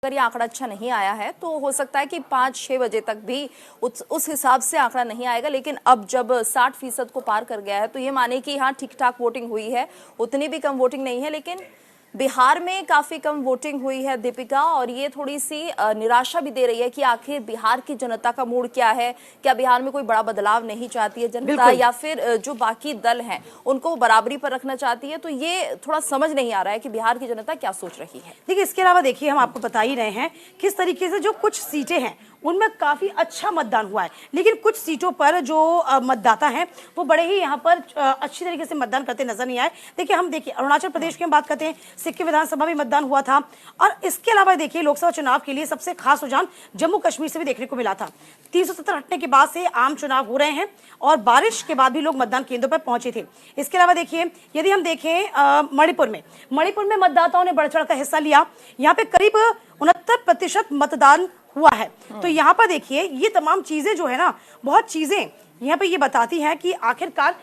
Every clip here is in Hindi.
अगर ये आंकड़ा अच्छा नहीं आया है तो हो सकता है कि 5-6 बजे तक भी उस हिसाब से आंकड़ा नहीं आएगा, लेकिन अब जब 60% को पार कर गया है तो ये माने कि हाँ ठीक ठाक वोटिंग हुई है, उतनी भी कम वोटिंग नहीं है। लेकिन बिहार में काफी कम वोटिंग हुई है दीपिका, और ये थोड़ी सी निराशा भी दे रही है कि आखिर बिहार की जनता का मूड क्या है। क्या बिहार में कोई बड़ा बदलाव नहीं चाहती है जनता, या फिर जो बाकी दल हैं उनको बराबरी पर रखना चाहती है? तो ये थोड़ा समझ नहीं आ रहा है कि बिहार की जनता क्या सोच रही है। देखिए, इसके अलावा देखिए हम आपको बता ही रहे हैं किस तरीके से जो कुछ सीटें हैं उनमें काफी अच्छा मतदान हुआ है, लेकिन कुछ सीटों पर जो मतदाता हैं वो बड़े ही यहाँ पर अच्छी तरीके से मतदान करते नजर नहीं आए। देखिए, हम देखिए अरुणाचल प्रदेश की हम बात करते हैं, सिक्किम विधानसभा में मतदान हुआ था, और इसके अलावा देखिए लोकसभा चुनाव के लिए सबसे खास रुझान जम्मू कश्मीर से भी देखने को मिला था। 370 हटने के बाद से आम चुनाव हो रहे हैं और बारिश के बाद भी लोग मतदान केंद्रों पर पहुंचे थे। इसके अलावा देखिए यदि हम देखें मणिपुर में मतदाताओं ने बढ़ चढ़ कर हिस्सा लिया। यहाँ पे करीब 69% मतदान हुआ है। तो यहाँ पर देखिए ये तमाम चीजें जो है ना, बहुत चीजें यहाँ पे ये बताती हैं कि आखिरकार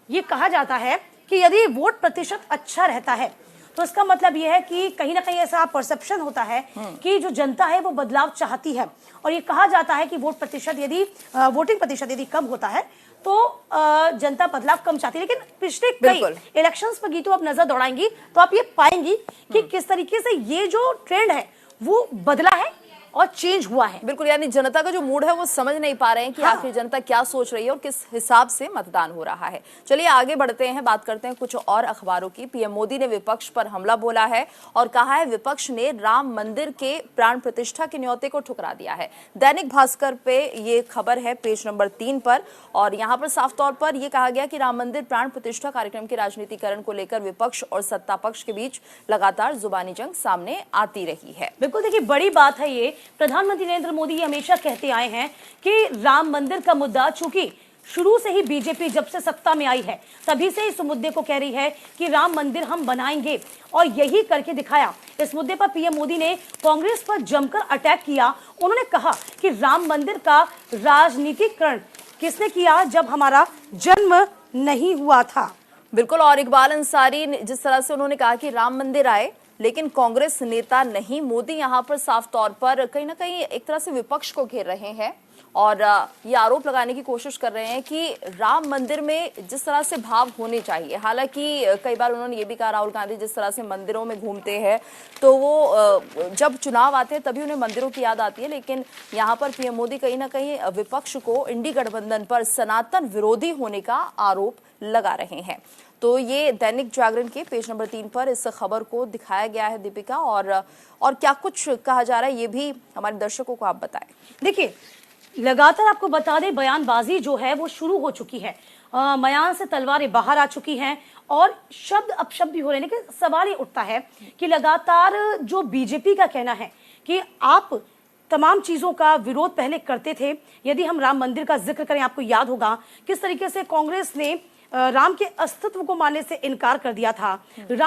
ये कहा जाता है कि यदि वोट प्रतिशत अच्छा रहता है तो इसका मतलब यह है कि कहीं ना कहीं ऐसा परसेप्शन होता है कि जो जनता है वो बदलाव चाहती है। और ये कहा जाता है कि वोटिंग प्रतिशत यदि कम होता है तो जनता बदलाव कम चाहती है। लेकिन पिछले कई इलेक्शंस पर गीतों आप नजर दौड़ाएंगी तो आप ये पाएंगी कि किस तरीके से ये जो ट्रेंड है वो बदला है और चेंज हुआ है। बिल्कुल, यानी जनता का जो मूड है वो समझ नहीं पा रहे हैं कि आखिर जनता क्या सोच रही है और किस हिसाब से मतदान हो रहा है। चलिए आगे बढ़ते हैं, बात करते हैं कुछ और अखबारों की। पीएम मोदी ने विपक्ष पर हमला बोला है और कहा है विपक्ष ने राम मंदिर के प्राण प्रतिष्ठा के न्योते को ठुकरा दिया है। दैनिक भास्कर पे ये खबर है पेज नंबर 3 पर, और यहाँ पर साफ तौर पर यह कहा गया कि राम मंदिर प्राण प्रतिष्ठा कार्यक्रम के राजनीतिकरण को लेकर विपक्ष और सत्ता पक्ष के बीच लगातार जुबानी जंग सामने आती रही है। बिल्कुल, देखिए बड़ी बात है ये। प्रधानमंत्री नरेंद्र मोदी हमेशा कहते आए हैं कि राम मंदिर का मुद्दा, चूंकि शुरू से ही बीजेपी जब से सत्ता में आई है तभी से इस मुद्दे को कह रही है कि राम मंदिर हम बनाएंगे, और यही करके दिखाया। इस मुद्दे पर पीएम मोदी ने कांग्रेस पर जमकर अटैक किया। उन्होंने कहा कि राम मंदिर का राजनीतिकरण किसने किया जब हमारा जन्म नहीं हुआ था। बिल्कुल, और इकबाल अंसारी जिस तरह से उन्होंने कहा कि राम मंदिर आए लेकिन कांग्रेस नेता नहीं, मोदी यहाँ पर साफ तौर पर कहीं ना कहीं एक तरह से विपक्ष को घेर रहे हैं और ये आरोप लगाने की कोशिश कर रहे हैं कि राम मंदिर में जिस तरह से भाव होने चाहिए। हालांकि कई बार उन्होंने ये भी कहा, राहुल गांधी जिस तरह से मंदिरों में घूमते हैं तो वो जब चुनाव आते हैं तभी उन्हें मंदिरों की याद आती है, लेकिन यहाँ पर पीएम मोदी कहीं ना कहीं विपक्ष को इंडी गठबंधन पर सनातन विरोधी होने का आरोप लगा रहे हैं। तो ये दैनिक जागरण के पेज नंबर 3 पर इस खबर को दिखाया गया है दीपिका, और क्या कुछ कहा जा रहा है ये भी हमारे दर्शकों को आप बताएं। देखिए, लगातार आपको बता दें बयानबाजी जो है वो शुरू हो चुकी है। मयान से तलवारें बाहर आ चुकी हैं और शब्द अपशब्द भी हो रहे हैं। लेकिन सवाल ये उठता है कि लगातार जो बीजेपी का कहना है कि आप तमाम चीजों का विरोध पहले करते थे। यदि हम राम मंदिर का जिक्र करें, आपको याद होगा किस तरीके से कांग्रेस ने राम के अस्तित्व को मानने से इनकार कर दिया था। राम